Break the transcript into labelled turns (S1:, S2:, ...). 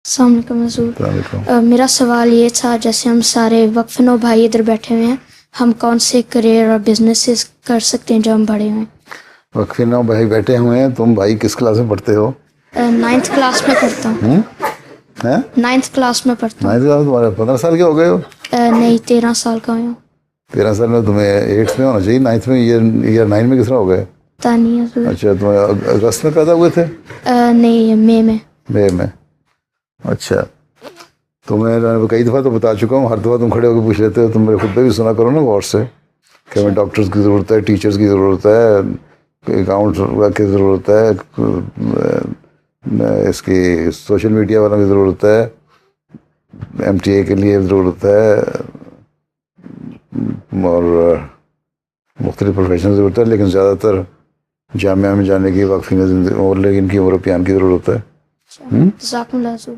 S1: السلام علیکم حضور.
S2: السلام علیکم.
S1: میرا سوال یہ تھا، جیسے ہم سارے وقف نو بھائی ادھر بیٹھے ہوئے ہیں، ہم کون سے کریئر اور بزنسز کر سکتے ہیں جو ہم بڑے ہوئے ہیں؟
S2: وقفی نو بھائی بیٹھے ہوئے ہیں. تم بھائی کس کلاس میں پڑھتے ہو؟
S1: 9th کلاس میں پڑھتا ہوں. 9th کلاس میں پڑھتا ہوں.
S2: 9th کلاس میں تمہارے 15 سال کے ہو گئے ہو؟
S1: نہیں، 13 سال کا ہوں.
S2: 13 سال میں تمہیں 8th میں ہونا چاہیے. 9th میں ایئر 9 میں کس طرح ہو گئے؟
S1: پتہ نہیں حضور.
S2: اچھا، تمہیں اگست میں پیدا ہوئے تھے؟
S1: نہیں، مئی میں.
S2: مئی میں. اچھا، تو میں کئی دفعہ تو بتا چکا ہوں، ہر دفعہ تم کھڑے ہو کے پوچھ لیتے ہو. تم میرے خود پہ بھی سنا کرو نا غور سے کہ ہمیں ڈاکٹرز کی ضرورت ہے، ٹیچرز کی ضرورت ہے، اکاؤنٹ کی ضرورت ہے، اس کی سوشل میڈیا والوں کی ضرورت ہے، MTA کے لیے ضرورت ہے، اور مختلف پروفیشن کی ضرورت ہے. لیکن زیادہ تر جامعہ میں جانے کی، وقفی میں زندگی اور لیکن کی یورپیان کی ضرورت ہے.
S1: جزاکم اللہ حضور.